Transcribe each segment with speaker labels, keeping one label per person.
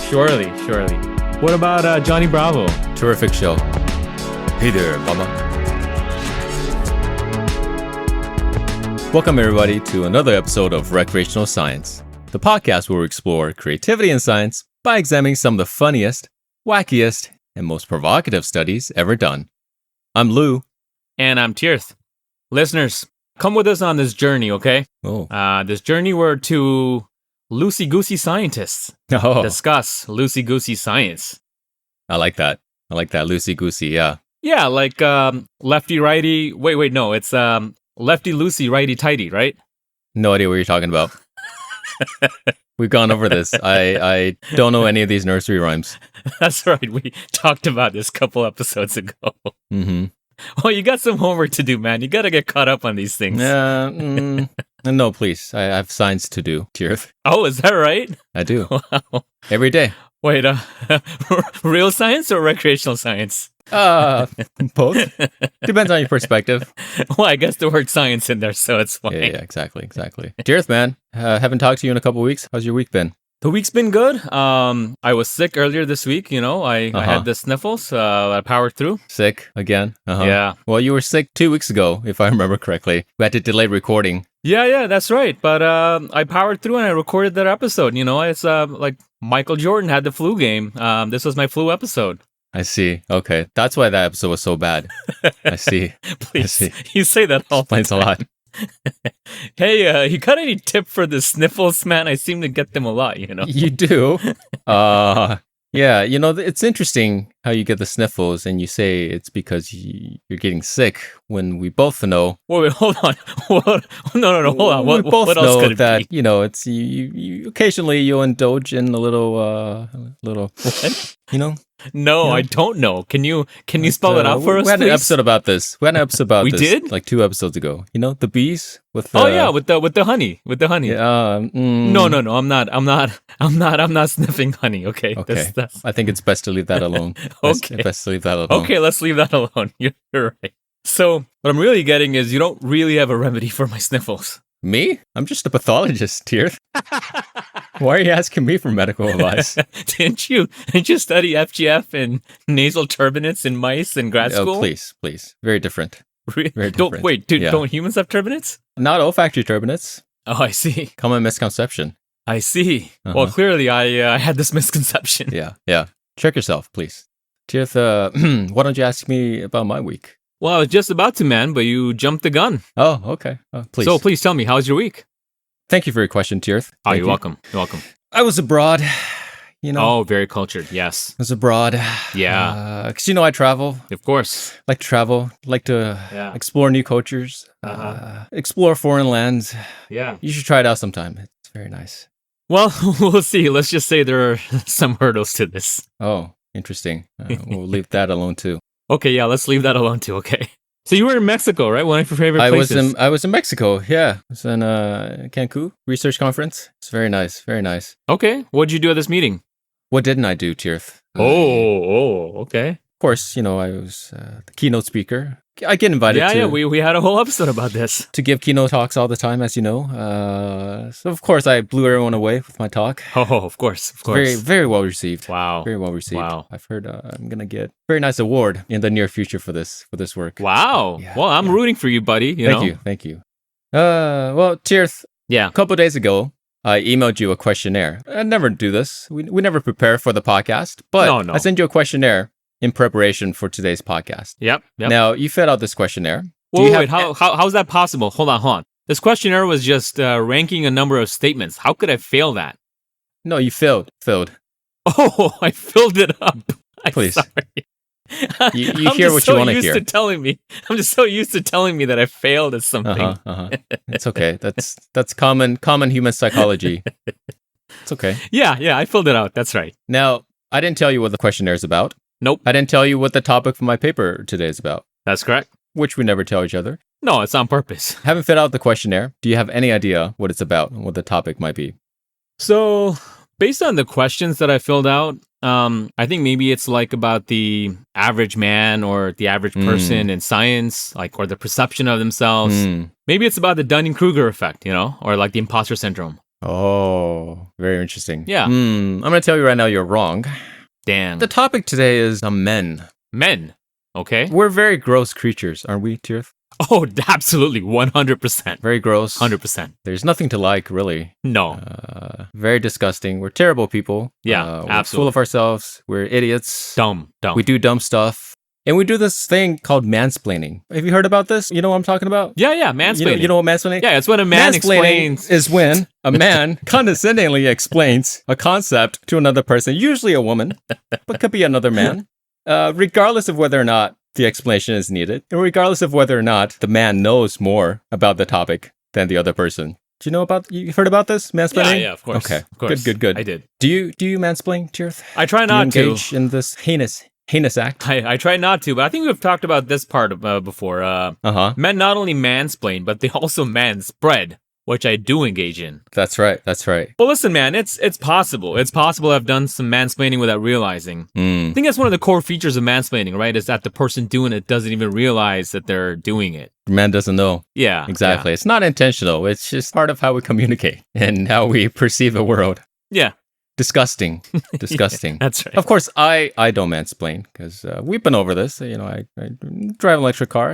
Speaker 1: Surely. What about Johnny Bravo?
Speaker 2: Terrific show. Hey there, mama. Welcome, everybody, to another episode of Recreational Science, the podcast where we explore creativity in science by examining some of the funniest, wackiest, and most provocative studies ever done. I'm Lou.
Speaker 1: And I'm Tirth. Listeners, come with us on this journey, okay?
Speaker 2: Oh.
Speaker 1: This journey, we're two loosey-goosey scientists discuss loosey-goosey science.
Speaker 2: I like that. Loosey-goosey, yeah.
Speaker 1: Yeah, like lefty-righty. Wait, no, it's lefty-loosey, righty-tighty, right?
Speaker 2: No idea what you're talking about. We've gone over this. I don't know any of these nursery rhymes.
Speaker 1: That's right. We talked about this a couple episodes ago.
Speaker 2: Mm-hmm.
Speaker 1: Well, you got some homework to do, man. You got to get caught up on these things.
Speaker 2: No, please. I have science to do, Tirth.
Speaker 1: Oh, is that right?
Speaker 2: I do.
Speaker 1: Wow.
Speaker 2: Every day.
Speaker 1: Wait, real science or recreational science?
Speaker 2: Both. Depends on your perspective.
Speaker 1: Well, I guess the word science in there, so it's fine.
Speaker 2: Yeah, exactly. Tirth, man. Haven't talked to you in a couple of weeks. How's your week been?
Speaker 1: The week's been good. I was sick earlier this week. You know, I had the sniffles. I powered through.
Speaker 2: Sick again?
Speaker 1: Yeah.
Speaker 2: Well, you were sick 2 weeks ago, if I remember correctly. We had to delay recording.
Speaker 1: Yeah, that's right. But I powered through and I recorded that episode. You know, it's like Michael Jordan had the flu game. This was my flu episode.
Speaker 2: I see. Okay. That's why that episode was so bad. I see.
Speaker 1: Please, you say that all the time.
Speaker 2: Explains a lot.
Speaker 1: Hey, you got any tip for the sniffles, man? I seem to get them a lot, you know?
Speaker 2: You do? Yeah, you know, it's interesting how you get the sniffles and you say it's because you're getting sick when we both know.
Speaker 1: Wait, hold on. No, hold on.
Speaker 2: We both
Speaker 1: what else
Speaker 2: know
Speaker 1: could it
Speaker 2: that,
Speaker 1: be?
Speaker 2: you know, it's you occasionally you'll indulge in a little,
Speaker 1: What?
Speaker 2: you know?
Speaker 1: No,
Speaker 2: Yeah.
Speaker 1: I don't know. Can you spell it out for us,
Speaker 2: We had an
Speaker 1: please?
Speaker 2: episode about this. We
Speaker 1: We did?
Speaker 2: like 2 episodes ago. You know, the bees with the...
Speaker 1: Oh yeah, with the honey,
Speaker 2: Yeah,
Speaker 1: No, I'm not sniffing honey. Okay.
Speaker 2: Okay.
Speaker 1: That's...
Speaker 2: I think it's best to leave that alone.
Speaker 1: Okay.
Speaker 2: Best to leave that alone.
Speaker 1: Okay, let's leave that alone. You're right. So what I'm really getting is you don't really have a remedy for my sniffles.
Speaker 2: Me? I'm just a pathologist, Tirth. Why are you asking me for medical advice?
Speaker 1: Didn't you study FGF and nasal turbinates in mice in grad school?
Speaker 2: Oh, please. Very different. Very different.
Speaker 1: Don't humans have turbinates?
Speaker 2: Not olfactory turbinates.
Speaker 1: Oh, I see.
Speaker 2: Common misconception.
Speaker 1: I see. Well, clearly I had this misconception.
Speaker 2: Yeah. Check yourself, please. Tirth, why don't you ask me about my week?
Speaker 1: Well, I was just about to, man, but you jumped the gun.
Speaker 2: Oh, okay. Please.
Speaker 1: So please tell me, how's your week?
Speaker 2: Thank you for your question, Tirth.
Speaker 1: Oh,
Speaker 2: Thank
Speaker 1: you're
Speaker 2: you.
Speaker 1: welcome. You're welcome.
Speaker 2: I was abroad, you know.
Speaker 1: Oh, very cultured. Yes.
Speaker 2: I was abroad.
Speaker 1: Yeah.
Speaker 2: Because, you know, I travel.
Speaker 1: Of course.
Speaker 2: Like to travel. Like to explore new cultures. Explore foreign lands.
Speaker 1: Yeah.
Speaker 2: You should try it out sometime. It's very nice.
Speaker 1: Well, we'll see. Let's just say there are some hurdles to this.
Speaker 2: Oh, interesting. We'll leave that alone, too.
Speaker 1: Okay, yeah, let's leave that alone, too. Okay. So you were in Mexico, right? One of your favorite places.
Speaker 2: I was in Mexico, yeah. I was in Cancun research conference. It's very nice, very nice.
Speaker 1: Okay. What'd you do at this meeting?
Speaker 2: What didn't I do, Tirth?
Speaker 1: Okay.
Speaker 2: Of course, you know, I was the keynote speaker. I get invited to...
Speaker 1: Yeah, we had a whole episode about this.
Speaker 2: To give keynote talks all the time, as you know. So, of course, I blew everyone away with my talk.
Speaker 1: Oh, of course.
Speaker 2: Very, very well received.
Speaker 1: Wow.
Speaker 2: Very well received.
Speaker 1: Wow.
Speaker 2: I've heard I'm going to get a very nice award in the near future for this work.
Speaker 1: Wow.
Speaker 2: Yeah,
Speaker 1: well, I'm rooting for you, buddy.
Speaker 2: Thank you. Well, Tirth,
Speaker 1: yeah.
Speaker 2: A couple of days ago, I emailed you a questionnaire. I never do this. We never prepare for the podcast, but
Speaker 1: No.
Speaker 2: I sent you a questionnaire in preparation for today's podcast.
Speaker 1: Yep.
Speaker 2: Now, you filled out this questionnaire.
Speaker 1: Wait, how's that possible? Hold on. This questionnaire was just ranking a number of statements. How could I fail that?
Speaker 2: No, you filled.
Speaker 1: Oh, I filled it up.
Speaker 2: Please.
Speaker 1: Sorry.
Speaker 2: You hear what you want to hear.
Speaker 1: I'm just so used to telling me that I failed at something.
Speaker 2: It's okay. That's common human psychology. It's okay.
Speaker 1: Yeah, I filled it out. That's right.
Speaker 2: Now, I didn't tell you what the questionnaire is about.
Speaker 1: Nope.
Speaker 2: I didn't tell you what the topic for my paper today is about.
Speaker 1: That's correct.
Speaker 2: Which we never tell each other.
Speaker 1: No, it's on purpose.
Speaker 2: Haven't filled out the questionnaire. Do you have any idea what it's about and what the topic might be?
Speaker 1: So, based on the questions that I filled out, I think maybe it's like about the average man or the average person in science, like, or the perception of themselves. Maybe it's about the Dunning-Kruger effect, you know, or like the imposter syndrome.
Speaker 2: Oh, very interesting.
Speaker 1: Yeah.
Speaker 2: I'm going to tell you right now you're wrong.
Speaker 1: Damn.
Speaker 2: The topic today is men.
Speaker 1: Men. Okay.
Speaker 2: We're very gross creatures, aren't we, Tirth?
Speaker 1: Oh, absolutely. 100%.
Speaker 2: Very gross.
Speaker 1: 100%.
Speaker 2: There's nothing to like, really.
Speaker 1: No.
Speaker 2: Very disgusting. We're terrible people.
Speaker 1: Yeah,
Speaker 2: we're
Speaker 1: absolutely.
Speaker 2: full of ourselves. We're idiots.
Speaker 1: Dumb.
Speaker 2: We do dumb stuff. And we do this thing called mansplaining. Have you heard about this? You know what I'm talking about?
Speaker 1: Yeah. Mansplaining.
Speaker 2: You know what mansplaining?
Speaker 1: Yeah, it's when a man
Speaker 2: Mansplaining
Speaker 1: explains.
Speaker 2: is when a man condescendingly explains a concept to another person, usually a woman, but could be another man, regardless of whether or not the explanation is needed, and regardless of whether or not the man knows more about the topic than the other person. Do you know about? You heard about this mansplaining?
Speaker 1: Yeah, of course.
Speaker 2: Okay,
Speaker 1: Of course.
Speaker 2: good.
Speaker 1: I did.
Speaker 2: Do you mansplain, Tirth?
Speaker 1: I try
Speaker 2: Do you
Speaker 1: not to.
Speaker 2: engage in this heinous act?
Speaker 1: I try not to, but I think we've talked about this part before. Men not only mansplain, but they also manspread, which I do engage in.
Speaker 2: That's right.
Speaker 1: Well, listen, man, it's possible. It's possible I've done some mansplaining without realizing. I think that's one of the core features of mansplaining, right? Is that the person doing it doesn't even realize that they're doing it.
Speaker 2: The man doesn't know.
Speaker 1: Yeah.
Speaker 2: Exactly. It's not intentional. It's just part of how we communicate and how we perceive the world.
Speaker 1: Yeah.
Speaker 2: Disgusting.
Speaker 1: That's right.
Speaker 2: Of course, I don't mansplain because we've been over this. You know, I drive an electric car.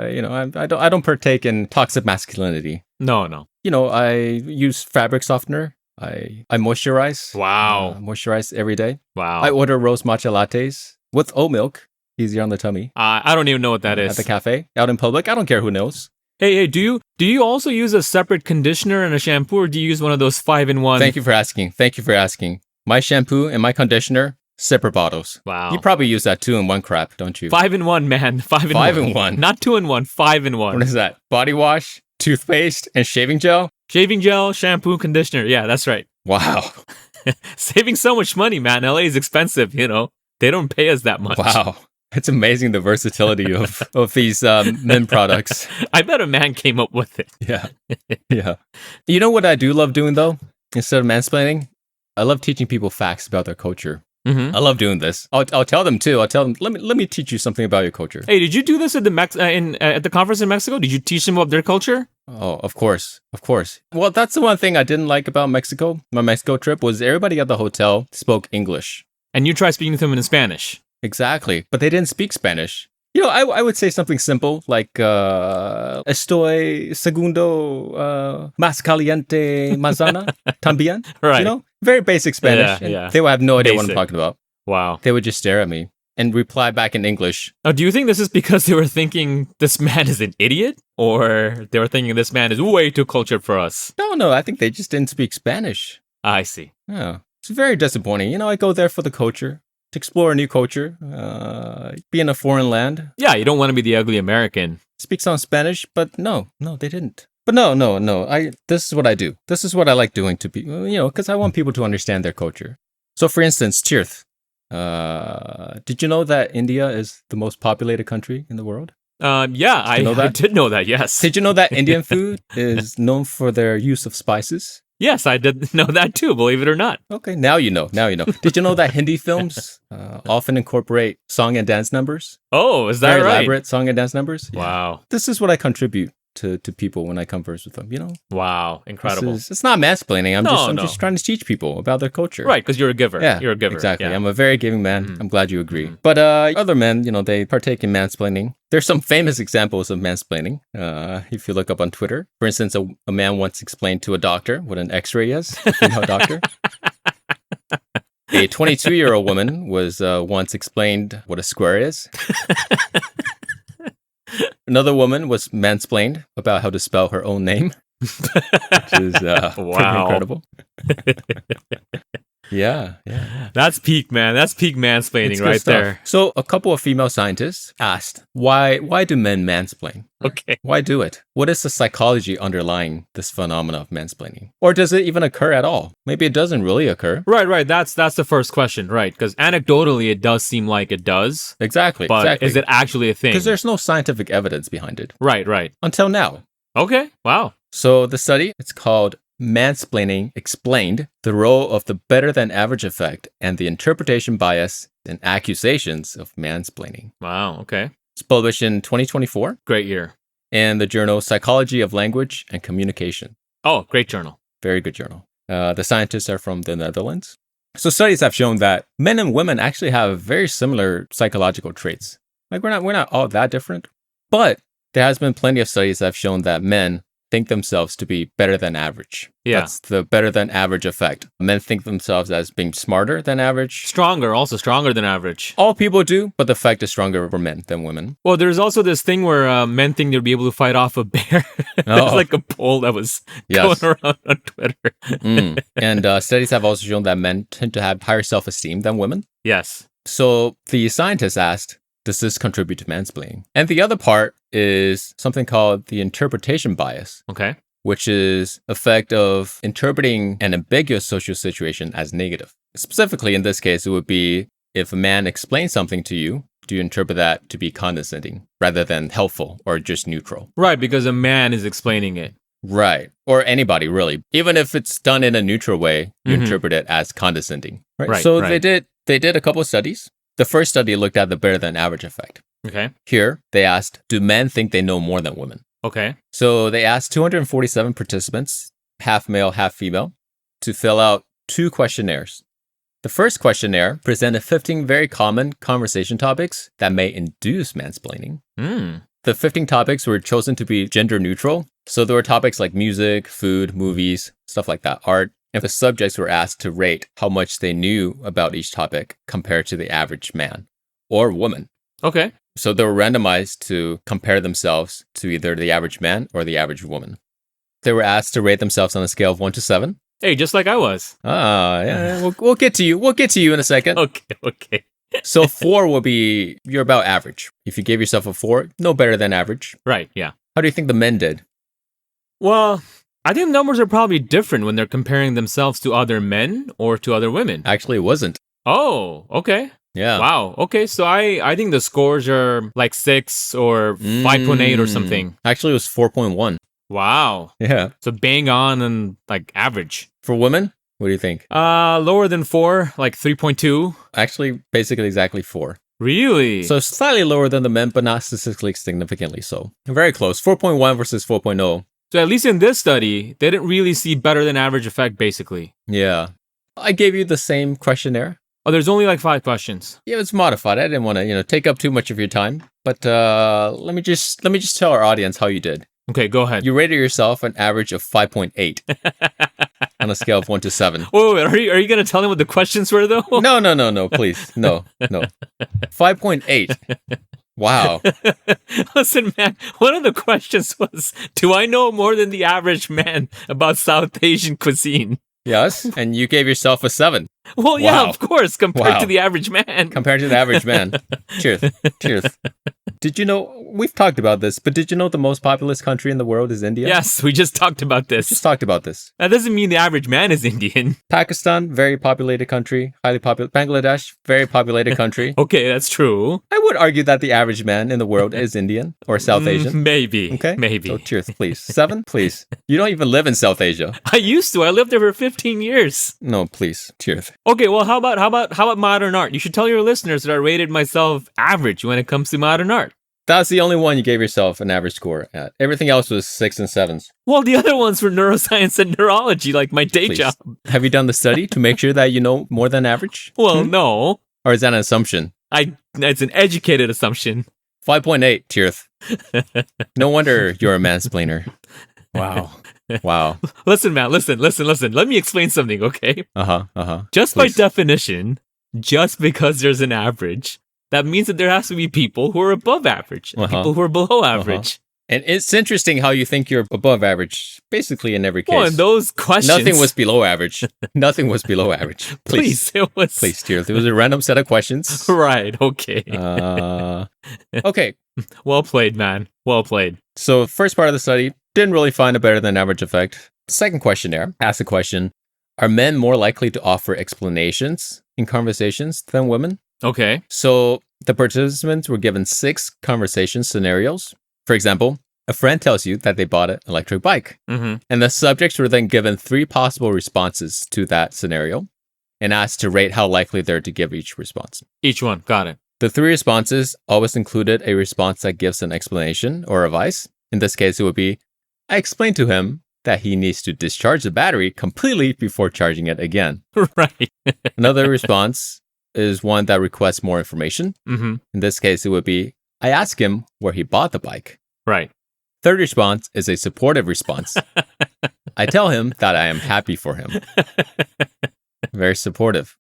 Speaker 2: You know, I don't partake in toxic masculinity.
Speaker 1: No.
Speaker 2: You know, I use fabric softener. I moisturize.
Speaker 1: Wow.
Speaker 2: Moisturize every day.
Speaker 1: Wow.
Speaker 2: I order rose matcha lattes with oat milk. Easier on the tummy.
Speaker 1: I don't even know what that is.
Speaker 2: At the cafe, out in public. I don't care who knows.
Speaker 1: Hey, do you also use a separate conditioner and a shampoo, or do you use one of those 5-in-1?
Speaker 2: Thank you for asking. My shampoo and my conditioner, separate bottles.
Speaker 1: Wow.
Speaker 2: You probably use that 2-in-1 crap, don't you?
Speaker 1: 5-in-1, man. 5-in-1.
Speaker 2: 5-in-1.
Speaker 1: Not 2-in-1, 5-in-1.
Speaker 2: What is that? Body wash, toothpaste, and shaving gel?
Speaker 1: Shaving gel, shampoo, conditioner. Yeah, that's right.
Speaker 2: Wow.
Speaker 1: Saving so much money, man. LA is expensive, you know. They don't pay us that much.
Speaker 2: Wow. It's amazing the versatility of these men products.
Speaker 1: I bet a man came up with it.
Speaker 2: Yeah. You know what I do love doing, though? Instead of mansplaining, I love teaching people facts about their culture.
Speaker 1: Mm-hmm.
Speaker 2: I love doing this. I'll tell them, too. I'll tell them, let me teach you something about your culture.
Speaker 1: Hey, did you do this at the at the conference in Mexico? Did you teach them about their culture?
Speaker 2: Oh, of course. Well, that's the one thing I didn't like about Mexico. My Mexico trip was everybody at the hotel spoke English.
Speaker 1: And you try speaking to them in Spanish.
Speaker 2: Exactly. But they didn't speak Spanish. You know, I would say something simple like, estoy segundo más caliente manzana también.
Speaker 1: Right.
Speaker 2: You know, very basic Spanish.
Speaker 1: Yeah.
Speaker 2: They would have no idea what I'm
Speaker 1: Basic.
Speaker 2: talking about.
Speaker 1: Wow.
Speaker 2: They would just stare at me and reply back in English.
Speaker 1: Oh, do you think this is because they were thinking this man is an idiot? Or they were thinking this man is way too cultured for us?
Speaker 2: No, I think they just didn't speak Spanish.
Speaker 1: I see.
Speaker 2: Yeah. It's very disappointing. You know, I go there for the culture. To explore a new culture, be in a foreign land.
Speaker 1: Yeah, you don't want to be the ugly American.
Speaker 2: Speak some Spanish, but no, they didn't. But no. This is what I do. This is what I like doing to people, you know, because I want people to understand their culture. So, for instance, Tirth, did you know that India is the most populated country in the world?
Speaker 1: Yeah, I did know that, yes.
Speaker 2: Did you know that Indian food is known for their use of spices?
Speaker 1: Yes, I did know that too, believe it or not.
Speaker 2: Okay, now you know. Did you know that Hindi films often incorporate song and dance numbers?
Speaker 1: Oh, is that
Speaker 2: Very
Speaker 1: right?
Speaker 2: elaborate song and dance numbers? Yeah.
Speaker 1: Wow.
Speaker 2: This is what I contribute to people when I converse with them, you know?
Speaker 1: Wow, incredible.
Speaker 2: It's not mansplaining. I'm
Speaker 1: No.
Speaker 2: just trying to teach people about their culture.
Speaker 1: Right, because you're a giver.
Speaker 2: Yeah,
Speaker 1: You're a giver.
Speaker 2: Exactly.
Speaker 1: Yeah.
Speaker 2: I'm a very giving man.
Speaker 1: Mhm.
Speaker 2: I'm glad you agree.
Speaker 1: Mhm.
Speaker 2: But other men, you know, they partake in mansplaining. There's some famous examples of mansplaining. If you look up on Twitter, for instance, a man once explained to a doctor what an X-ray is. A female doctor. A 22-year-old woman was once explained what a square is. Another woman was mansplained about how to spell her own name, which is pretty incredible. Yeah.
Speaker 1: That's peak, man. That's peak mansplaining
Speaker 2: It's good
Speaker 1: right
Speaker 2: stuff.
Speaker 1: there.
Speaker 2: So a couple of female scientists asked, why do men mansplain?
Speaker 1: Okay.
Speaker 2: Why do it? What is the psychology underlying this phenomena of mansplaining? Or does it even occur at all? Maybe it doesn't really occur.
Speaker 1: Right. That's the first question, right? Because anecdotally, it does seem like it does.
Speaker 2: Exactly.
Speaker 1: But is it actually a thing?
Speaker 2: Because there's no scientific evidence behind it.
Speaker 1: Right.
Speaker 2: Until now.
Speaker 1: Okay. Wow.
Speaker 2: So the study, it's called Mansplaining Explained, the role of the better than average effect and the interpretation bias and accusations of mansplaining.
Speaker 1: Wow. Okay.
Speaker 2: It's published in 2024
Speaker 1: Great year.
Speaker 2: in the journal Psychology of Language and Communication.
Speaker 1: Oh, great journal.
Speaker 2: Very good journal. The scientists are from the Netherlands. So studies have shown that men and women actually have very similar psychological traits. Like we're not all that different, but there has been plenty of studies that have shown that men think themselves to be better than average.
Speaker 1: Yeah.
Speaker 2: That's the better than average effect. Men think themselves as being smarter than average.
Speaker 1: Also stronger than average.
Speaker 2: All people do, but the effect is stronger for men than women.
Speaker 1: Well, there's also this thing where men think they'll be able to fight off a bear. There's like a poll that was going around on Twitter.
Speaker 2: And studies have also shown that men tend to have higher self-esteem than women.
Speaker 1: Yes.
Speaker 2: So the scientists asked, does this contribute to mansplaining? And the other part is something called the interpretation bias.
Speaker 1: Okay.
Speaker 2: Which is effect of interpreting an ambiguous social situation as negative. Specifically, in this case, it would be if a man explains something to you, do you interpret that to be condescending rather than helpful or just neutral?
Speaker 1: Right, because a man is explaining it.
Speaker 2: Right. Or anybody, really. Even if it's done in a neutral way, you interpret it as condescending. Right. So they did a couple of studies. The first study looked at the better than average effect.
Speaker 1: Okay.
Speaker 2: Here, they asked, do men think they know more than women?
Speaker 1: Okay.
Speaker 2: So they asked 247 participants, half male, half female, to fill out 2 questionnaires. The first questionnaire presented 15 very common conversation topics that may induce mansplaining. The 15 topics were chosen to be gender neutral. So there were topics like music, food, movies, stuff like that, art. And the subjects were asked to rate how much they knew about each topic compared to the average man or woman.
Speaker 1: Okay.
Speaker 2: So they were randomized to compare themselves to either the average man or the average woman. They were asked to rate themselves on a scale of 1 to 7.
Speaker 1: Hey, just like I was.
Speaker 2: Yeah. We'll get to you. We'll get to you in a second.
Speaker 1: Okay.
Speaker 2: So 4 will be, you're about average. If you gave yourself a 4, no better than average.
Speaker 1: Right, yeah.
Speaker 2: How do you think the men did?
Speaker 1: Well, I think numbers are probably different when they're comparing themselves to other men or to other women.
Speaker 2: Actually, it wasn't.
Speaker 1: Oh, okay.
Speaker 2: Yeah.
Speaker 1: Wow. Okay, so I think the scores are like 6 or 5.8 or something.
Speaker 2: Actually, it was 4.1.
Speaker 1: Wow.
Speaker 2: Yeah.
Speaker 1: So bang on and like average.
Speaker 2: For women, what do you think?
Speaker 1: Lower than 4, like 3.2.
Speaker 2: Actually, basically exactly 4.
Speaker 1: Really?
Speaker 2: So slightly lower than the men, but not statistically significantly so. Very close. 4.1 versus 4.0.
Speaker 1: So at least in this study, they didn't really see better than average effect, basically.
Speaker 2: Yeah. I gave you the same questionnaire.
Speaker 1: Oh, there's only like 5 questions.
Speaker 2: Yeah, it's modified. I didn't want to, take up too much of your time. But let me just tell our audience how you did.
Speaker 1: Okay, go ahead.
Speaker 2: You rated yourself an average of 5.8 on a scale of 1 to 7.
Speaker 1: Wait, are you going to tell them what the questions were, though?
Speaker 2: No, please. No. 5.8. Wow.
Speaker 1: Listen, man, one of the questions was, do I know more than the average man about South Asian cuisine?
Speaker 2: Yes, and you gave yourself a 7.
Speaker 1: Well, yeah, of course, compared to the average man.
Speaker 2: Compared to the average man. Cheers. Did you know, we've talked about this, but did you know the most populous country in the world is India?
Speaker 1: Yes, we just talked about this.
Speaker 2: That
Speaker 1: doesn't mean the average man is Indian.
Speaker 2: Pakistan, very populated country, highly popular. Bangladesh, very populated country.
Speaker 1: Okay, that's true.
Speaker 2: I would argue that the average man in the world is Indian or South Asian.
Speaker 1: Maybe.
Speaker 2: Okay.
Speaker 1: Maybe.
Speaker 2: So cheers, please. 7, please. You don't even live in South Asia.
Speaker 1: I used to. I lived there for 15 years.
Speaker 2: No, please. Cheers.
Speaker 1: Okay, well, how about modern art? You should tell your listeners that I rated myself average when it comes to modern art.
Speaker 2: That's the only one you gave yourself an average score at. Everything else was 6 and 7s.
Speaker 1: Well, the other ones were neuroscience and neurology, like my day job.
Speaker 2: Have you done the study to make sure that you know more than average?
Speaker 1: Well, no.
Speaker 2: Or is that an assumption?
Speaker 1: It's an educated assumption.
Speaker 2: 5.8, Tirth. No wonder you're a mansplainer. Wow.
Speaker 1: Listen, man, listen. Let me explain something, okay? Just
Speaker 2: Please.
Speaker 1: by definition, just because there's an average, that means that there has to be people who are above average, and people who are below average.
Speaker 2: And it's interesting how you think you're above average, basically in every case.
Speaker 1: Well, in those questions...
Speaker 2: Nothing was below average. Nothing was below average.
Speaker 1: Please, it was...
Speaker 2: Please, Tirth. It was a random set of questions.
Speaker 1: Right, okay.
Speaker 2: Okay.
Speaker 1: Well played, man. Well played.
Speaker 2: So, first part of the study, didn't really find a better than average effect. Second questionnaire asked the question, are men more likely to offer explanations in conversations than women?
Speaker 1: Okay.
Speaker 2: So the participants were given 6 conversation scenarios. For example, a friend tells you that they bought an electric bike. And the subjects were then given 3 possible responses to that scenario and asked to rate how likely they're to give each response.
Speaker 1: Each one. Got it.
Speaker 2: The 3 responses always included a response that gives an explanation or advice. In this case, it would be, I explained to him that he needs to discharge the battery completely before charging it again.
Speaker 1: Right.
Speaker 2: Another response is one that requests more information.
Speaker 1: Mm-hmm.
Speaker 2: In this case, it would be, I ask him where he bought the bike.
Speaker 1: Right.
Speaker 2: Third response is a supportive response. I tell him that I am happy for him. Very supportive.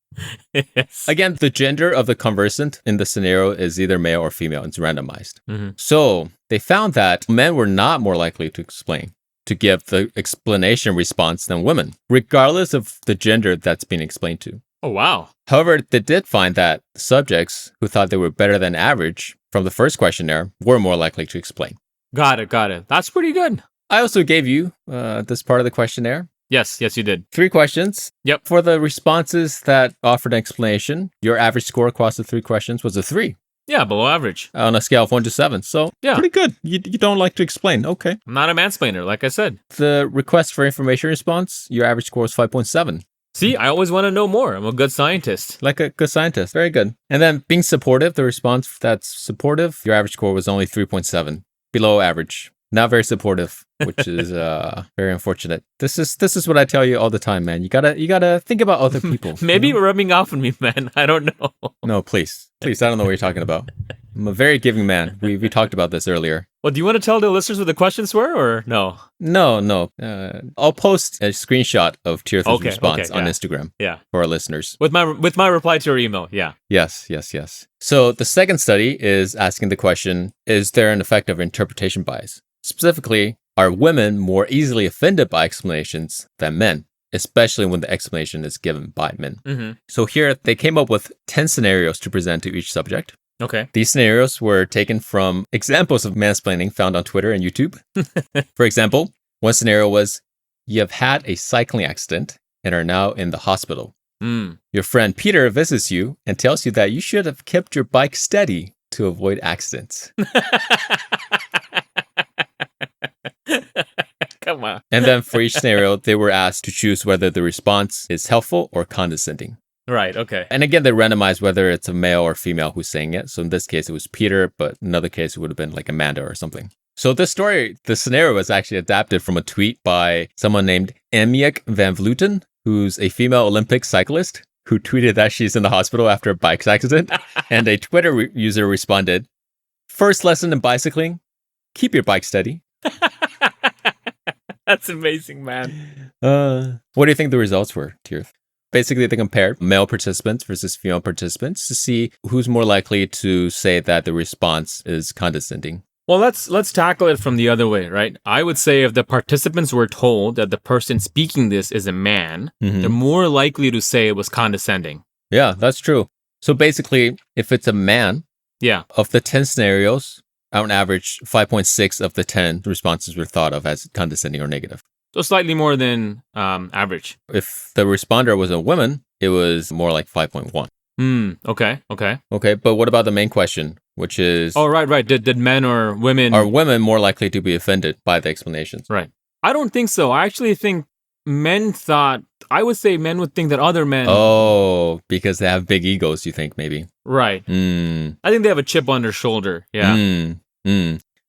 Speaker 1: Yes.
Speaker 2: Again, the gender of the conversant in the scenario is either male or female. It's randomized.
Speaker 1: Mm-hmm.
Speaker 2: So they found that men were not more likely to give the explanation response than women, regardless of the gender that's being explained to.
Speaker 1: Oh, wow.
Speaker 2: However, they did find that subjects who thought they were better than average from the first questionnaire were more likely to explain.
Speaker 1: Got it. That's pretty good.
Speaker 2: I also gave you this part of the questionnaire.
Speaker 1: Yes, you did.
Speaker 2: 3 questions.
Speaker 1: Yep.
Speaker 2: For the responses that offered an explanation, your average score across the 3 questions was a 3.
Speaker 1: Yeah, below average.
Speaker 2: On a scale of 1 to 7. So,
Speaker 1: yeah,
Speaker 2: pretty good. You don't like to explain. Okay.
Speaker 1: I'm not a mansplainer, like I said.
Speaker 2: The request for information response, your average score was 5.7.
Speaker 1: See, I always want to know more. I'm a good scientist.
Speaker 2: Like a good scientist. Very good. And then being supportive, the response that's supportive, your average score was only 3.7. Below average. Not very supportive, which is very unfortunate. This is what I tell you all the time, man. You gotta think about other people.
Speaker 1: Maybe you're rubbing off on me, man. I don't know.
Speaker 2: No, please. I don't know what you're talking about. I'm a very giving man. We talked about this earlier.
Speaker 1: Well, do you want to tell the listeners what the questions were, or no?
Speaker 2: No. I'll post a screenshot of Tirth's response on Instagram.
Speaker 1: Yeah.
Speaker 2: For our listeners.
Speaker 1: With my reply to your email. Yeah.
Speaker 2: Yes. So the second study is asking the question: is there an effect of interpretation bias? Specifically, are women more easily offended by explanations than men, especially when the explanation is given by men?
Speaker 1: Mm-hmm.
Speaker 2: So here, they came up with 10 scenarios to present to each subject.
Speaker 1: Okay.
Speaker 2: These scenarios were taken from examples of mansplaining found on Twitter and YouTube. For example, one scenario was, you have had a cycling accident and are now in the hospital. Your friend Peter visits you and tells you that you should have kept your bike steady to avoid accidents.
Speaker 1: Come on.
Speaker 2: And then for each scenario, they were asked to choose whether the response is helpful or condescending.
Speaker 1: Right, okay.
Speaker 2: And again, they randomized whether it's a male or female who's saying it. So in this case, it was Peter, but in another case, it would have been like Amanda or something. So this scenario was actually adapted from a tweet by someone named Emiek van Vleuten, who's a female Olympic cyclist who tweeted that she's in the hospital after a bike accident. And a Twitter user responded, "First lesson in bicycling, keep your bike steady."
Speaker 1: That's amazing, man.
Speaker 2: What do you think the results were, Tirth? Basically, they compared male participants versus female participants to see who's more likely to say that the response is condescending.
Speaker 1: Well, let's tackle it from the other way, right? I would say if the participants were told that the person speaking this is a man, they're more likely to say it was condescending.
Speaker 2: Yeah, that's true. So basically, if it's a man, of the 10 scenarios, on average, 5.6 of the 10 responses were thought of as condescending or negative.
Speaker 1: So slightly more than average.
Speaker 2: If the responder was a woman, it was more like 5.1.
Speaker 1: Okay.
Speaker 2: Okay, but what about the main question, which is...
Speaker 1: Oh, right. Did men or women...
Speaker 2: Are women more likely to be offended by the explanations?
Speaker 1: Right. I don't think so. I actually think I would say men would think that other men...
Speaker 2: Oh, because they have big egos, you think, maybe.
Speaker 1: Right. I think they have a chip on their shoulder. Yeah.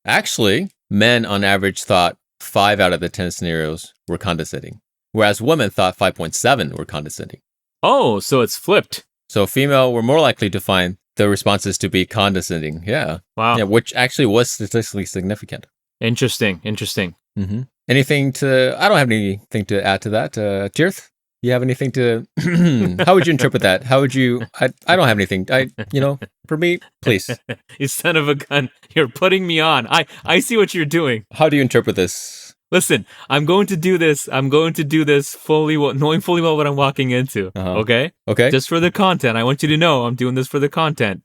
Speaker 2: Actually, men on average thought 5 out of the 10 scenarios were condescending, whereas women thought 5.7 were condescending.
Speaker 1: Oh, so it's flipped.
Speaker 2: So female were more likely to find the responses to be condescending. Yeah.
Speaker 1: Wow.
Speaker 2: Yeah, which actually was statistically significant.
Speaker 1: Interesting.
Speaker 2: Anything to... I don't have anything to add to that. Tirth, you have anything to... How would you interpret that? How would you... I don't have anything. For me, please.
Speaker 1: You son of a gun. You're putting me on. I see what you're doing.
Speaker 2: How do you interpret this?
Speaker 1: Listen, I'm going to do this knowing fully well what I'm walking into. Okay?
Speaker 2: Okay.
Speaker 1: Just for the content. I want you to know I'm doing this for the content.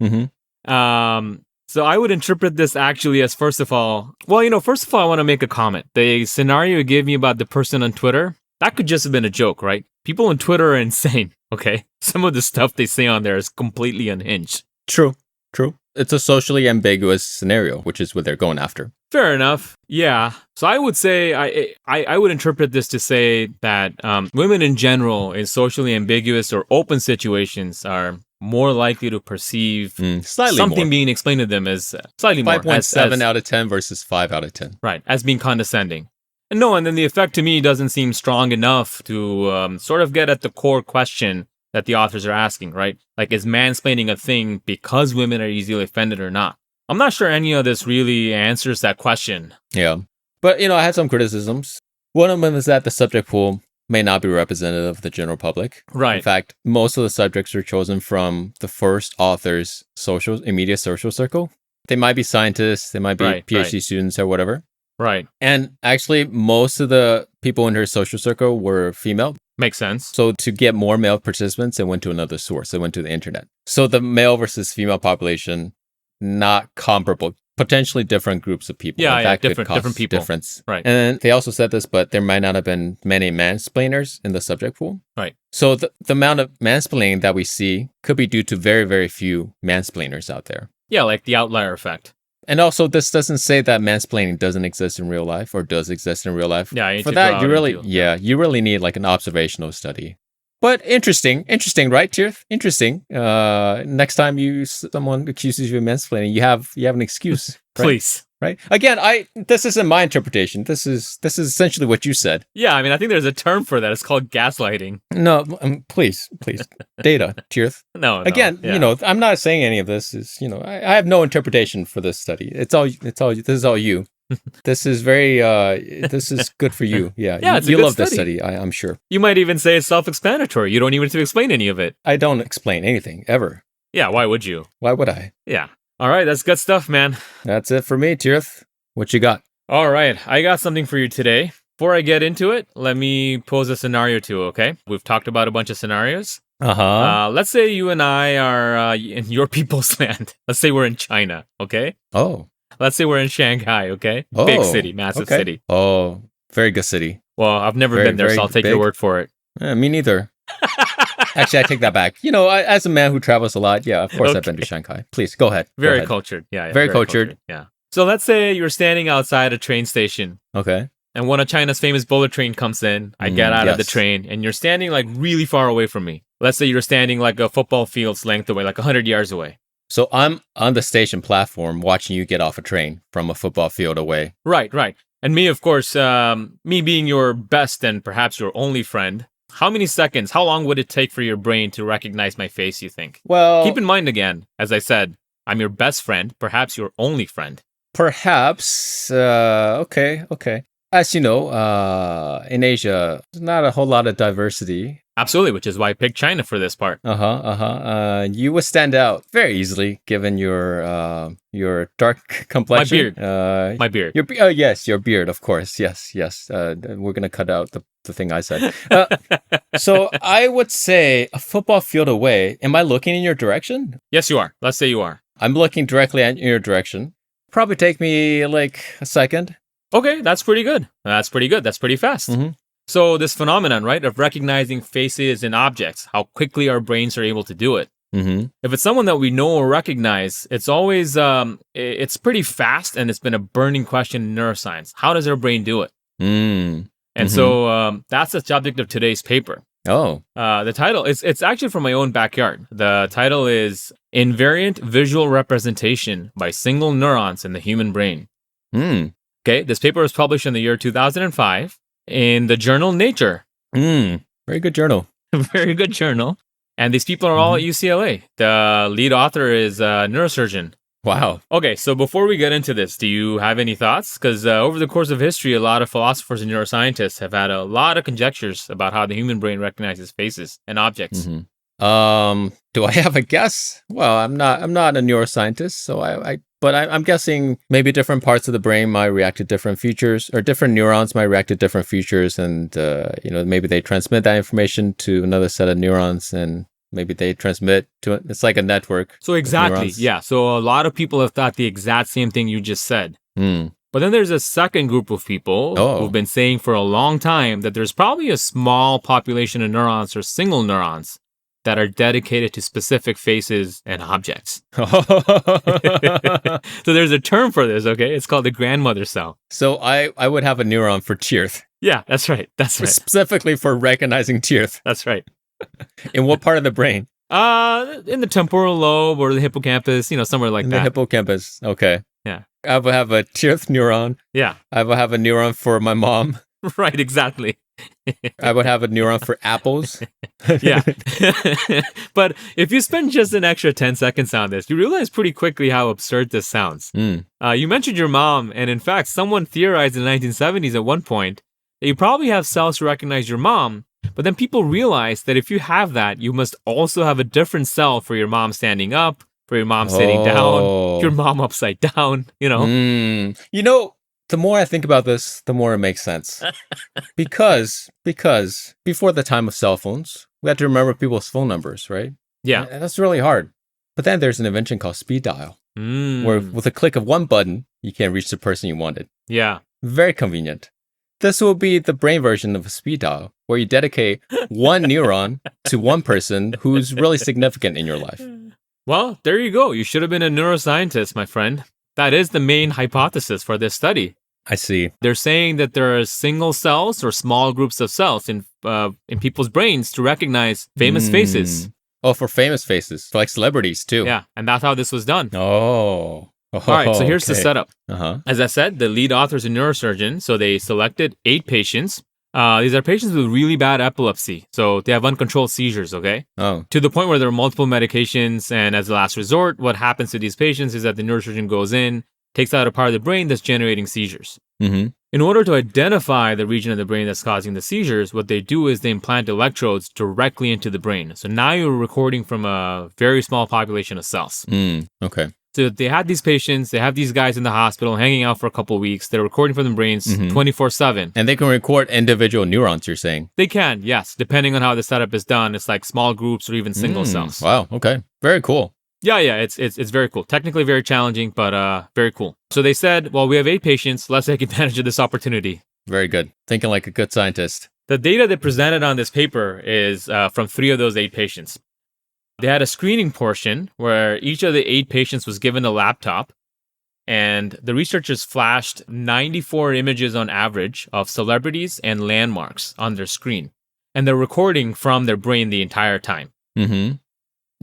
Speaker 1: So I would interpret this actually as, first of all, I want to make a comment. The scenario you gave me about the person on Twitter, that could just have been a joke, right? People on Twitter are insane, okay? Some of the stuff they say on there is completely unhinged.
Speaker 2: True. It's a socially ambiguous scenario, which is what they're going after.
Speaker 1: Fair enough. Yeah. So I would say, I would interpret this to say that women in general in socially ambiguous or open situations are more likely to perceive something being explained to them as slightly more.
Speaker 2: 5.7 out of 10 versus 5 out of 10.
Speaker 1: Right, as being condescending. No, and then the effect to me doesn't seem strong enough to sort of get at the core question that the authors are asking, right? Like, is mansplaining a thing because women are easily offended or not? I'm not sure any of this really answers that question.
Speaker 2: Yeah. But, I had some criticisms. One of them is that the subject pool may not be representative of the general public.
Speaker 1: Right.
Speaker 2: In fact, most of the subjects are chosen from the first author's immediate social circle. They might be scientists, they might be PhD students or whatever.
Speaker 1: Right.
Speaker 2: And actually, most of the people in her social circle were female.
Speaker 1: Makes sense.
Speaker 2: So to get more male participants, they went to another source. They went to the internet. So the male versus female population, not comparable. Potentially different groups of people.
Speaker 1: Yeah, different people.
Speaker 2: Difference.
Speaker 1: Right.
Speaker 2: And they also said this, but there might not have been many mansplainers in the subject pool.
Speaker 1: Right.
Speaker 2: So the amount of mansplaining that we see could be due to very, very few mansplainers out there.
Speaker 1: Yeah, like the outlier effect.
Speaker 2: And also, this doesn't say that mansplaining doesn't exist in real life or does exist in real life.
Speaker 1: Yeah,
Speaker 2: for that, you really need like an observational study. But interesting, right, Tirth? Interesting. Next time someone accuses you of mansplaining, you have an excuse. Right?
Speaker 1: Please.
Speaker 2: Right? Again, this isn't my interpretation. This is essentially what you said.
Speaker 1: Yeah, I mean, I think there's a term for that. It's called gaslighting.
Speaker 2: No, please. Data, Tirth.
Speaker 1: No.
Speaker 2: Again,
Speaker 1: yeah.
Speaker 2: I'm not saying any of this is, I have no interpretation for this study. This is all you. This is this is good for you. Yeah,
Speaker 1: yeah,
Speaker 2: you love this study, I'm sure.
Speaker 1: You might even say it's self-explanatory. You don't even have to explain any of it.
Speaker 2: I don't explain anything, ever.
Speaker 1: Yeah, why would you?
Speaker 2: Why would I?
Speaker 1: Yeah. All right, that's good stuff, man.
Speaker 2: That's it for me, Tirth. What you got?
Speaker 1: All right, I got something for you today. Before I get into it, let me pose a scenario to you, okay? We've talked about a bunch of scenarios. Let's say you and I are in your people's land. Let's say we're in China, okay?
Speaker 2: Oh.
Speaker 1: Let's say we're in Shanghai, okay?
Speaker 2: Oh,
Speaker 1: big city, massive city.
Speaker 2: Oh, very good city.
Speaker 1: Well, I've never been there, so I'll take your word for it.
Speaker 2: Me neither. Actually, I take that back. As a man who travels a lot, yeah, of course I've been to Shanghai. Please, go ahead.
Speaker 1: Very cultured. Yeah,
Speaker 2: very cultured.
Speaker 1: Yeah. So let's say you're standing outside a train station.
Speaker 2: Okay.
Speaker 1: And one of China's famous bullet train comes in. I get out of the train, and you're standing like really far away from me. Let's say you're standing like a football field's length away, like 100 yards away.
Speaker 2: So I'm on the station platform watching you get off a train from a football field away.
Speaker 1: Right. And me, of course, me being your best and perhaps your only friend, how long would it take for your brain to recognize my face, you think?
Speaker 2: Well,
Speaker 1: keep in mind again, as I said, I'm your best friend, perhaps your only friend.
Speaker 2: Perhaps, okay. As you know, in Asia, there's not a whole lot of diversity.
Speaker 1: Absolutely, which is why I picked China for this part.
Speaker 2: You would stand out very easily given your dark complexion.
Speaker 1: My beard.
Speaker 2: Yes, your beard, of course. Yes. We're gonna cut out the thing I said. So I would say a football field away. Am I looking in your direction?
Speaker 1: Yes, you are. Let's say you are.
Speaker 2: I'm looking directly in your direction. Probably take me like a second.
Speaker 1: Okay, that's pretty good. That's pretty fast.
Speaker 2: Mm-hmm.
Speaker 1: So this phenomenon, right, of recognizing faces and objects, how quickly our brains are able to do it.
Speaker 2: Mm-hmm.
Speaker 1: If it's someone that we know or recognize, it's always, it's pretty fast, and it's been a burning question in neuroscience. How does our brain do it?
Speaker 2: Mm.
Speaker 1: And so that's the subject of today's paper.
Speaker 2: Oh.
Speaker 1: The title, it's actually from my own backyard. The title is Invariant Visual Representation by Single Neurons in the Human Brain. Okay, this paper was published in the year 2005 in the journal Nature.
Speaker 2: Very good journal.
Speaker 1: Very good journal. And these people are all at UCLA. The lead author is a neurosurgeon.
Speaker 2: Wow.
Speaker 1: Okay, so before we get into this, do you have any thoughts? Because over the course of history, a lot of philosophers and neuroscientists have had a lot of conjectures about how the human brain recognizes faces and objects.
Speaker 2: Do I have a guess? Well, I'm not a neuroscientist, so I'm guessing maybe different parts of the brain might react to different features, or different neurons might react to different features, and maybe they transmit that information to another set of neurons, and maybe they transmit to it. It's like a network.
Speaker 1: So exactly, yeah. So a lot of people have thought the exact same thing you just said. But then there's a second group of people who've been saying for a long time that there's probably a small population of neurons, or single neurons, that are dedicated to specific faces and objects. So there's a term for this, okay? It's called the grandmother cell. So
Speaker 2: I would have a neuron for Tirth.
Speaker 1: Yeah, that's right.
Speaker 2: Specifically for recognizing Tirth.
Speaker 1: That's right.
Speaker 2: In what part of the brain?
Speaker 1: In the temporal lobe or the hippocampus, somewhere like that.
Speaker 2: In the hippocampus, okay.
Speaker 1: Yeah.
Speaker 2: I will have a Tirth neuron.
Speaker 1: Yeah.
Speaker 2: I will have a neuron for my mom.
Speaker 1: Right, exactly.
Speaker 2: I would have a neuron for apples.
Speaker 1: Yeah. But if you spend just an extra 10 seconds on this, you realize pretty quickly how absurd this sounds. You mentioned your mom, and in fact, someone theorized in the 1970s at one point that you probably have cells to recognize your mom, but then people realized that if you have that, you must also have a different cell for your mom standing up, for your mom sitting down, your mom upside down,
Speaker 2: You know, the more I think about this, the more it makes sense. Because before the time of cell phones, we had to remember people's phone numbers, right?
Speaker 1: Yeah.
Speaker 2: And that's really hard. But then there's an invention called speed dial, where with a click of one button, you can reach the person you wanted.
Speaker 1: Yeah.
Speaker 2: Very convenient. This will be the brain version of a speed dial, where you dedicate one neuron to one person who's really significant in your life.
Speaker 1: Well, there you go. You should have been a neuroscientist, my friend. That is the main hypothesis for this study.
Speaker 2: I see.
Speaker 1: They're saying that there are single cells or small groups of cells in people's brains to recognize famous faces.
Speaker 2: Oh, for famous faces, for like celebrities too.
Speaker 1: Yeah, and that's how this was done.
Speaker 2: Oh.
Speaker 1: All right, so here's the setup.
Speaker 2: Uh-huh.
Speaker 1: As I said, the lead author is a neurosurgeon, so they selected 8 patients. These are patients with really bad epilepsy, so they have uncontrolled seizures, okay?
Speaker 2: Oh.
Speaker 1: To the point where there are multiple medications, and as a last resort, what happens to these patients is that the neurosurgeon goes in, takes out a part of the brain that's generating seizures. In order to identify the region of the brain that's causing the seizures, what they do is they implant electrodes directly into the brain. So now you're recording from a very small population of cells.
Speaker 2: Okay.
Speaker 1: So they had these patients, they have these guys in the hospital hanging out for a couple of weeks. They're recording from the brains 24/7.
Speaker 2: And they can record individual neurons, you're saying?
Speaker 1: They can, yes. Depending on how the setup is done, it's like small groups or even single cells.
Speaker 2: Wow, okay. Very cool.
Speaker 1: Yeah, it's very cool. Technically very challenging, but very cool. So they said, well, we have 8 patients. Let's take advantage of this opportunity.
Speaker 2: Very good. Thinking like a good scientist.
Speaker 1: The data they presented on this paper is from 3 of those 8 patients. They had a screening portion where each of the 8 patients was given a laptop, and the researchers flashed 94 images on average of celebrities and landmarks on their screen. And they're recording from their brain the entire time.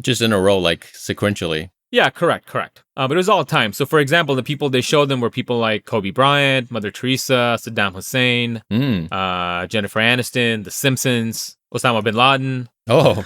Speaker 2: Just in a row, like sequentially.
Speaker 1: Yeah, correct. But it was all time. So, for example, the people they showed them were people like Kobe Bryant, Mother Teresa, Saddam Hussein, Jennifer Aniston, The Simpsons, Osama bin Laden.
Speaker 2: Oh,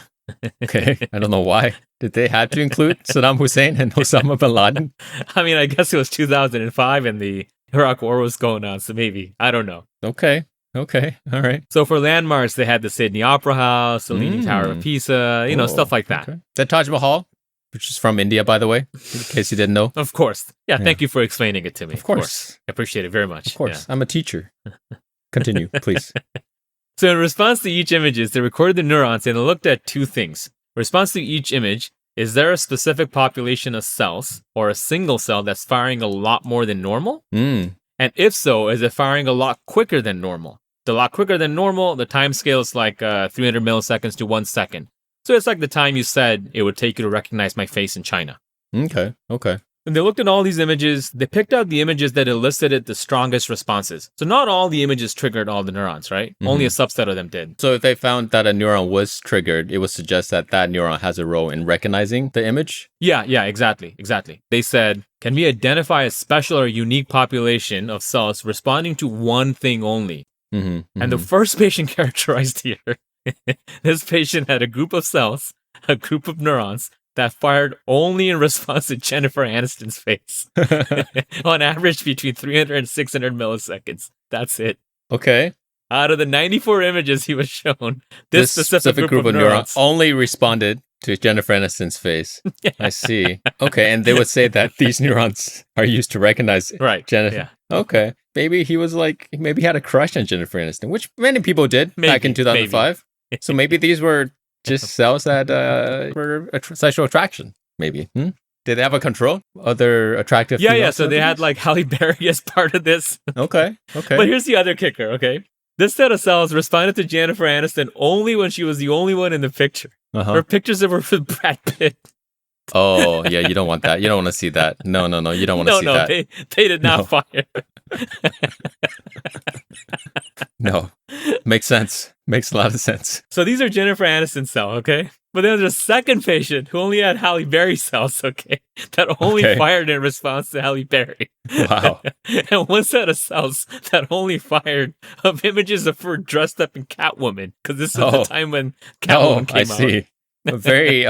Speaker 2: okay. I don't know why. Did they have to include Saddam Hussein and Osama bin Laden?
Speaker 1: I mean, I guess it was 2005 and the Iraq War was going on, so maybe. I don't know.
Speaker 2: Okay. All right.
Speaker 1: So for landmarks, they had the Sydney Opera House, the Leaning Tower of Pisa, stuff like that.
Speaker 2: Okay. The Taj Mahal, which is from India, by the way, in case you didn't know.
Speaker 1: Of course. Yeah, thank you for explaining it to me.
Speaker 2: Of course.
Speaker 1: I appreciate it very much.
Speaker 2: Of course.
Speaker 1: Yeah.
Speaker 2: I'm a teacher. Continue, please.
Speaker 1: So in response to each images, they recorded the neurons and they looked at 2 things. In response to each image, is there a specific population of cells or a single cell that's firing a lot more than normal? And if so, is it firing a lot quicker than normal? A lot quicker than normal, the time scale is like 300 milliseconds to 1 second. So it's like the time you said it would take you to recognize my face in China.
Speaker 2: Okay.
Speaker 1: And they looked at all these images. They picked out the images that elicited the strongest responses. So not all the images triggered all the neurons, right? Only a subset of them did.
Speaker 2: So if they found that a neuron was triggered, it would suggest that that neuron has a role in recognizing the image?
Speaker 1: Yeah, exactly. They said, can we identify a special or unique population of cells responding to one thing only? And the first patient characterized here, this patient had a group of cells, a group of neurons that fired only in response to Jennifer Aniston's face. On average, between 300 and 600 milliseconds. That's it.
Speaker 2: Okay.
Speaker 1: Out of the 94 images he was shown, this specific group of neurons
Speaker 2: only responded to Jennifer Aniston's face. I see. Okay, and they would say that these neurons are used to recognize Jennifer.
Speaker 1: Yeah.
Speaker 2: Okay. Maybe he had a crush on Jennifer Aniston, which many people did back in 2005. So maybe these were just cells that were sexual attraction, maybe. Did they have a control? Other attractive
Speaker 1: Yeah. So they had like Halle Berry as part of this.
Speaker 2: Okay.
Speaker 1: But here's the other kicker, okay? This set of cells responded to Jennifer Aniston only when she was the only one in the picture. Her pictures were with Brad Pitt.
Speaker 2: Oh, yeah, you don't want that. You don't want to see that. No, you don't want to see that.
Speaker 1: They did not fire.
Speaker 2: No. Makes sense. Makes a lot of sense.
Speaker 1: So these are Jennifer Aniston's cells, okay? But then there's a second patient who only had Halle Berry cells, okay, that only
Speaker 2: Okay.
Speaker 1: fired in response to Halle Berry.
Speaker 2: Wow.
Speaker 1: And one set of cells that only fired of images of her dressed up in Catwoman, because this is the time when Catwoman came out.
Speaker 2: I see. A very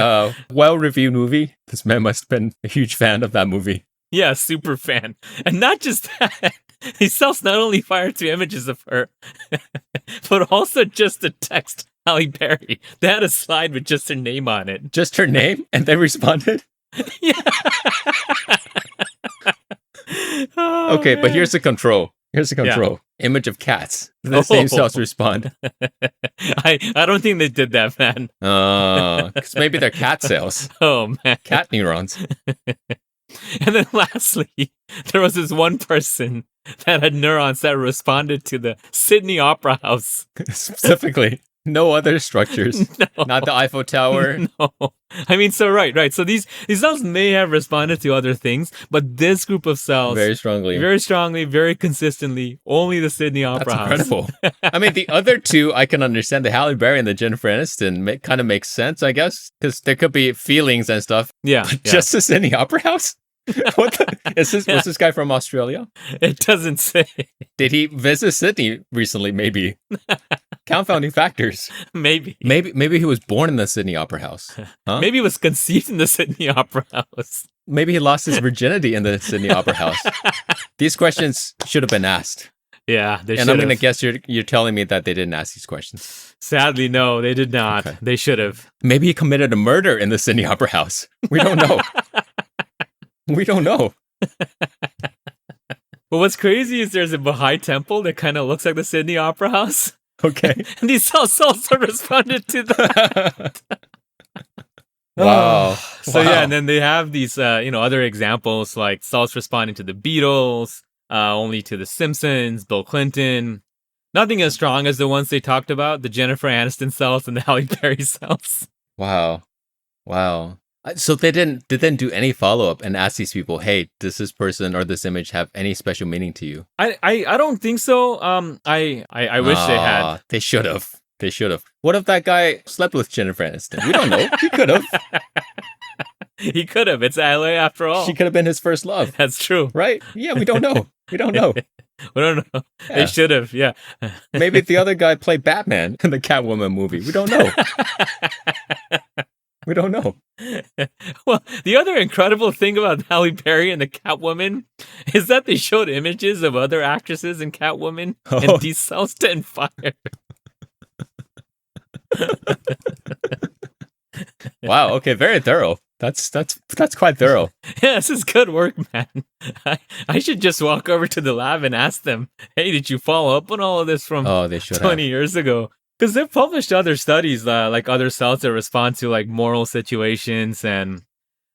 Speaker 2: well-reviewed movie. This man must have been a huge fan of that movie.
Speaker 1: Yeah, super fan. And not just that, these cells not only fired to images of her, but also just the text. Halle Berry. They had a slide with just her name on it.
Speaker 2: Just her name? And they responded?
Speaker 1: Yeah. Oh,
Speaker 2: okay, but
Speaker 1: man.
Speaker 2: here's the control. Image of cats. The same cells respond.
Speaker 1: I don't think they did that, man.
Speaker 2: Because maybe they're cat cells.
Speaker 1: Oh, man.
Speaker 2: Cat neurons.
Speaker 1: And then lastly, there was this one person that had neurons that responded to the Sydney Opera House.
Speaker 2: Specifically. No other structures.
Speaker 1: No.
Speaker 2: Not the Eiffel Tower.
Speaker 1: No. I mean, so right. So these cells may have responded to other things, but this group of cells
Speaker 2: Very strongly,
Speaker 1: very consistently, only the Sydney Opera House.
Speaker 2: That's incredible. I mean, the other two, I can understand. The Halle Berry and the Jennifer Aniston kind of makes sense, I guess, because there could be feelings and stuff.
Speaker 1: Yeah.
Speaker 2: But just the Sydney Opera House? What the, was this guy from Australia?
Speaker 1: It doesn't say.
Speaker 2: Did he visit Sydney recently? Maybe. Confounding factors.
Speaker 1: Maybe
Speaker 2: he was born in the Sydney Opera House. Huh?
Speaker 1: Maybe he was conceived in the Sydney Opera House.
Speaker 2: Maybe he lost his virginity in the Sydney Opera House. These questions should have been asked.
Speaker 1: Yeah, they should.
Speaker 2: And I'm going to guess you're telling me that they didn't ask these questions.
Speaker 1: Sadly, no, they did not.
Speaker 2: Okay.
Speaker 1: They should have.
Speaker 2: Maybe he committed a murder in the Sydney Opera House. We don't know. We don't know.
Speaker 1: But what's crazy is there's a Baha'i temple that kind of looks like the Sydney Opera House.
Speaker 2: Okay.
Speaker 1: And these cells also responded to that.
Speaker 2: Wow.
Speaker 1: So yeah, and then they have these, other examples like cells responding to the Beatles, only to the Simpsons, Bill Clinton. Nothing as strong as the ones they talked about, the Jennifer Aniston cells and the Halle Berry cells.
Speaker 2: Wow. So they didn't do any follow-up and ask these people, hey, does this person or this image have any special meaning to you?
Speaker 1: I don't think so. I wish they had.
Speaker 2: They should have. What if that guy slept with Jennifer Aniston? We don't know. He could have.
Speaker 1: He could have. It's LA after all.
Speaker 2: She could have been his first love.
Speaker 1: That's true.
Speaker 2: Right? Yeah, we don't know. We don't know.
Speaker 1: Yeah. They should have, yeah.
Speaker 2: Maybe the other guy played Batman in the Catwoman movie. We don't know. We don't know.
Speaker 1: Well, the other incredible thing about Halle Berry and the Catwoman is that they showed images of other actresses in Catwoman, and these cells didn't fire.
Speaker 2: Wow. Okay. Very thorough. That's quite thorough.
Speaker 1: Yeah, this is good work, man. I should just walk over to the lab and ask them, hey, did you follow up on all of this from
Speaker 2: they should
Speaker 1: 20 years ago? Because they've published other studies, like other cells that respond to like moral situations, and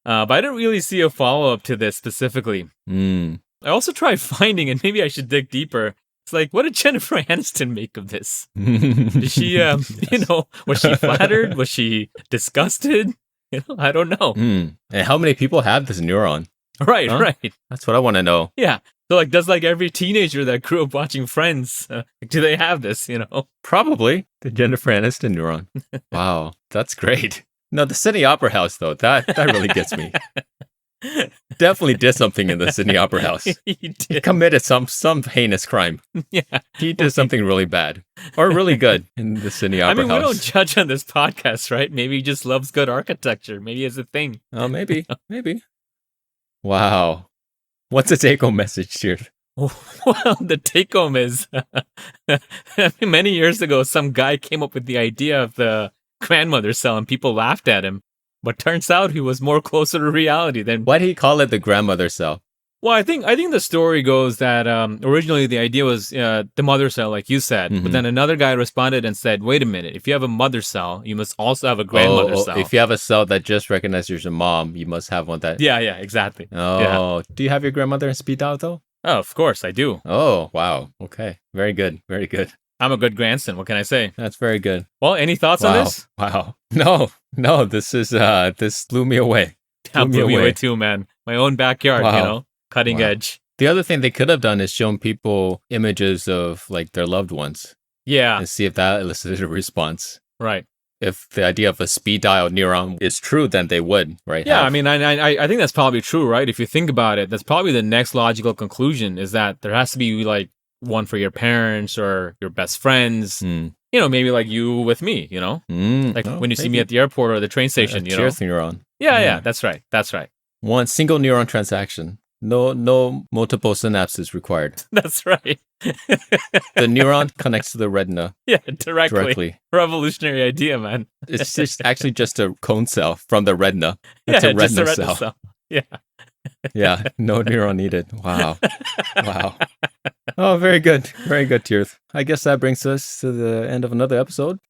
Speaker 1: but I didn't really see a follow-up to this specifically. I also tried finding, and maybe I should dig deeper. It's like, what did Jennifer Aniston make of this? Did she, was she flattered? Was she disgusted? I don't know.
Speaker 2: And how many people have this neuron?
Speaker 1: Right, right.
Speaker 2: That's what I want to know.
Speaker 1: Yeah. So, like, does like every teenager that grew up watching Friends, do they have this,
Speaker 2: Probably. The Jennifer Aniston neuron. Wow, that's great. No, the Sydney Opera House, though, that really gets me. Definitely did something in the Sydney Opera House.
Speaker 1: He
Speaker 2: committed some heinous crime.
Speaker 1: Yeah.
Speaker 2: He did something really bad. Or really good in the Sydney Opera House.
Speaker 1: We don't judge on this podcast, right? Maybe he just loves good architecture. Maybe it's a thing.
Speaker 2: Oh, maybe. Wow. What's the take-home message here?
Speaker 1: Well, the take-home is, many years ago, some guy came up with the idea of the grandmother cell, and people laughed at him. But turns out he was more closer to reality than.
Speaker 2: Why did he call it the grandmother cell?
Speaker 1: Well, I think the story goes that originally the idea was the mother cell, like you said. But then another guy responded and said, "Wait a minute! If you have a mother cell, you must also have a grandmother cell.
Speaker 2: If you have a cell that just recognizes your mom, you must have one that."
Speaker 1: Yeah, exactly.
Speaker 2: Oh,
Speaker 1: yeah.
Speaker 2: Do you have your grandmother in speed dial though?
Speaker 1: Oh, of course I do.
Speaker 2: Oh, wow. Okay, very good.
Speaker 1: I'm a good grandson. What can I say?
Speaker 2: That's very good.
Speaker 1: Well, any thoughts on this?
Speaker 2: Wow. No. This blew me away.
Speaker 1: Blew me away too, man. My own backyard, cutting edge.
Speaker 2: The other thing they could have done is shown people images of like their loved ones.
Speaker 1: Yeah.
Speaker 2: And see if that elicited a response.
Speaker 1: Right.
Speaker 2: if the idea of a speed dial neuron is true, then they would, right?
Speaker 1: Yeah, I mean, I think that's probably true, right? If you think about it, that's probably the next logical conclusion is that there has to be like one for your parents or your best friends. Maybe like you with me, when you see me at the airport or the train station,
Speaker 2: Tirth neuron.
Speaker 1: Yeah, that's right.
Speaker 2: One single neuron transaction. No multiple synapses required.
Speaker 1: That's right.
Speaker 2: The neuron connects to the retina.
Speaker 1: Yeah, directly. Revolutionary idea, man.
Speaker 2: It's just a cone cell from the retina.
Speaker 1: It's
Speaker 2: a
Speaker 1: retina
Speaker 2: retina
Speaker 1: cell. Yeah.
Speaker 2: Yeah, no neuron needed. Wow. Oh, very good. Very good, Tirth. I guess that brings us to the end of another episode.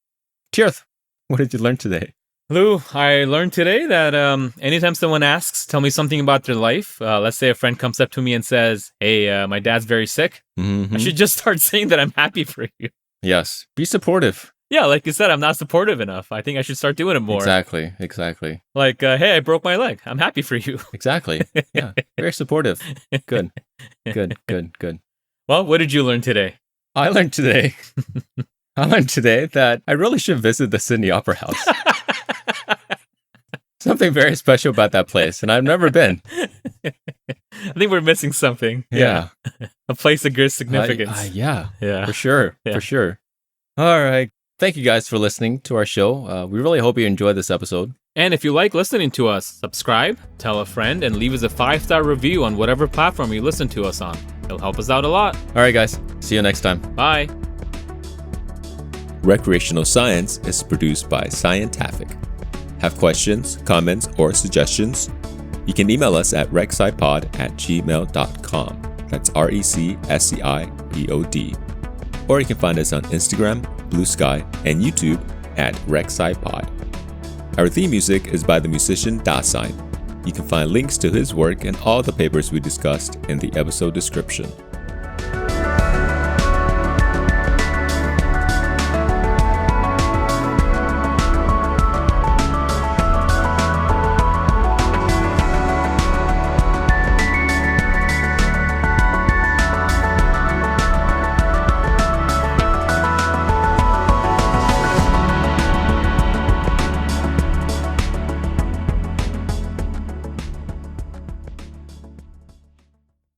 Speaker 2: Tirth, what did you learn today?
Speaker 1: Lou, I learned today that anytime someone asks, tell me something about their life. Let's say a friend comes up to me and says, hey, my dad's very sick. I should just start saying that I'm happy for you.
Speaker 2: Yes. Be supportive.
Speaker 1: Yeah, like you said, I'm not supportive enough. I think I should start doing it more.
Speaker 2: Exactly.
Speaker 1: Like, hey, I broke my leg. I'm happy for you.
Speaker 2: Exactly. Yeah. Very supportive. Good.
Speaker 1: Well, what did you learn today?
Speaker 2: I learned today that I really should visit the Sydney Opera House. Something very special about that place, and I've never been.
Speaker 1: I think we're missing something.
Speaker 2: Yeah.
Speaker 1: A place of great significance.
Speaker 2: Yeah. For sure. All right. Thank you guys for listening to our show. We really hope you enjoyed this episode.
Speaker 1: And if you like listening to us, subscribe, tell a friend, and leave us a 5-star review on whatever platform you listen to us on. It'll help us out a lot.
Speaker 2: All right, guys. See you next time.
Speaker 1: Bye.
Speaker 2: Recreational Science is produced by Scientific. Have questions, comments, or suggestions? You can email us at recscipod@gmail.com. That's RECSCIPOD. Or you can find us on Instagram, Blue Sky, and YouTube at recscipod. Our theme music is by the musician Dasein. You can find links to his work and all the papers we discussed in the episode description.